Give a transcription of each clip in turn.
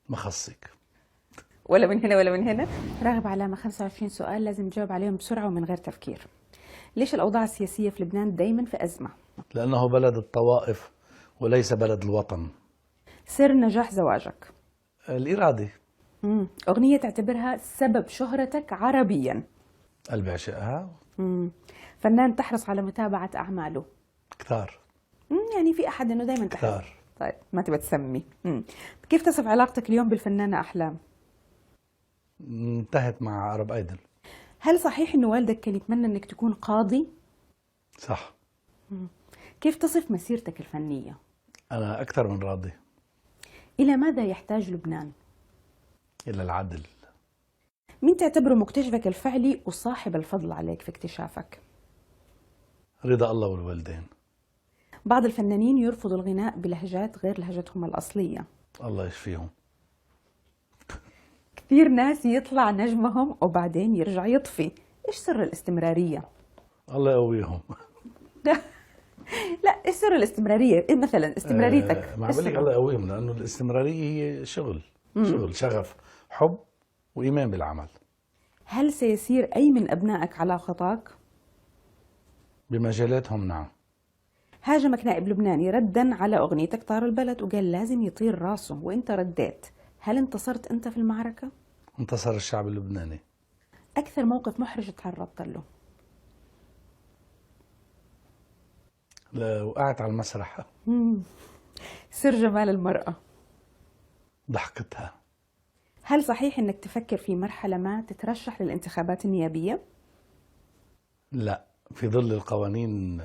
ما خصك. ولا من هنا ولا من هنا. راغب علامة، 25 سؤال لازم تجاوب عليهم بسرعة ومن غير تفكير. ليش الأوضاع السياسية في لبنان دايما في أزمة؟ لأنه بلد الطوائف وليس بلد الوطن. سر نجاح زواجك؟ الإرادة. أغنية تعتبرها سبب شهرتك عربيا؟ قلبي عشقها. فنان تحرص على متابعة أعماله؟ كتار. يعني في أحد إنه دايما تحرص؟ كتار. طيب ما تبى تسمي. كيف تصف علاقتك اليوم بالفنانة أحلام؟ انتهت مع عرب أيدل. هل صحيح إنه والدك كان يتمنى إنك تكون قاضي؟ صح. كيف تصف مسيرتك الفنية؟ أنا أكثر من راضي. إلى ماذا يحتاج لبنان؟ إلى العدل. مين تعتبره مكتشفك الفعلي وصاحب الفضل عليك في اكتشافك؟ رضا الله والوالدين. بعض الفنانين يرفضوا الغناء بلهجات غير لهجتهم الأصلية. الله يشفيهم. كثير ناس يطلع نجمهم وبعدين يرجع يطفي، إيش سر الاستمرارية؟ الله يقويهم. لا، إيش سر الاستمرارية؟ إيه مثلا استمراريتك؟ ما إيش بقول لك سرها؟ الله يقويهم، لأنه الاستمرارية هي شغل. شغل، شغف، حب، وإيمان بالعمل. هل سيسير أي من أبنائك على خطاك؟ بمجالاتهم نعم. هاجمك نائب لبناني ردا على أغنيتك طار البلد وقال لازم يطير راسه وإنت رديت، هل انتصرت أنت في المعركة؟ انتصر الشعب اللبناني. أكثر موقف محرج تعرضت له؟ وقعت على المسرح. سر جمال المرأة؟ ضحكتها. هل صحيح أنك تفكر في مرحلة ما تترشح للانتخابات النيابية؟ لا، في ظل القوانين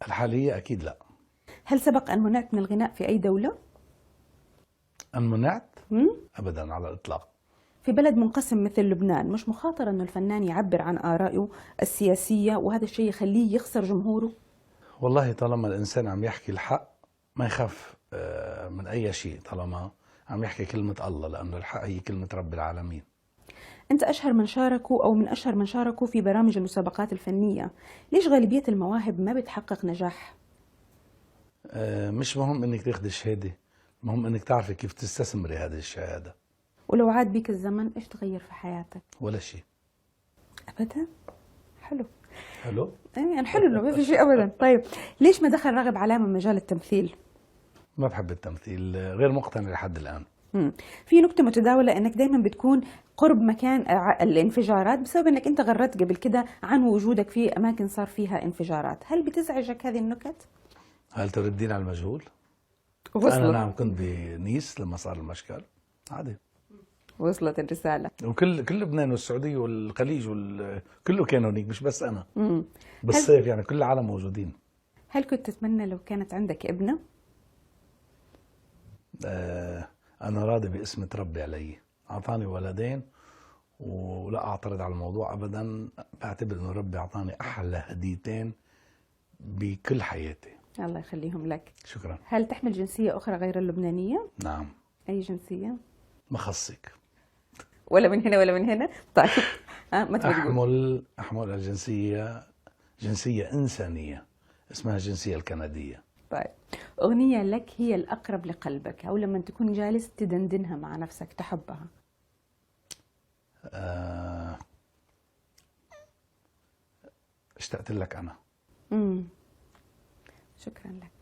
الحالية أكيد لا. هل سبق أن منعت من الغناء في أي دولة؟ أن منعت؟ أبدا على الإطلاق. في بلد منقسم مثل لبنان مش مخاطر أنه الفنان يعبر عن آرائه السياسية وهذا الشيء يخليه يخسر جمهوره؟ والله طالما الإنسان عم يحكي الحق ما يخاف من أي شيء، طالما عم يحكي كلمة الله، لأنه الحق هي كلمة رب العالمين. أنت أشهر من شاركوا أو من أشهر من شاركوا في برامج المسابقات الفنية، ليش غالبية المواهب ما بتحقق نجاح؟ مش مهم إنك تاخدي شهادة، مهم إنك تعرفي كيف تستثمري هذه الشهادة. ولو عاد بيك الزمن إيش تغير في حياتك؟ ولا شيء. أبدا؟ حلو. حلو. يعني حلو إنه ما في شيء أبدا. طيب ليش ما دخل راغب علامة مجال التمثيل؟ ما بحب التمثيل، غير مقتنع لحد الآن. في نكتة متداولة انك دايما بتكون قرب مكان الانفجارات بسبب انك انت غردت قبل كده عن وجودك في اماكن صار فيها انفجارات، هل بتزعجك هذه النكت؟ هل تردين على المجهول؟ وصلت. أنا نعم كنت بنيس لما صار المشكل، عادي. وصلت الرسالة. وكل لبنان والسعودية والخليج كله كانوا هنيك، مش بس أنا. هل بالصيف يعني كل العالم موجودين. هل كنت تتمنى لو كانت عندك ابنة؟ أنا راضي باسم ربي علي، أعطاني ولدين ولا أعترض على الموضوع أبدا. بعتبر إنه ربي أعطاني أحلى هديتين بكل حياتي. الله يخليهم لك. شكرا. هل تحمل جنسية أخرى غير اللبنانية؟ نعم. أي جنسية؟ ما خصك. ولا من هنا ولا من هنا. طيب ما تبي تقول. أحمل جنسية إنسانية اسمها الجنسية الكندية. طيب أغنية لك هي الأقرب لقلبك أو لما تكون جالس تدندنها مع نفسك تحبها؟ اشتقت لك أنا. شكرا لك.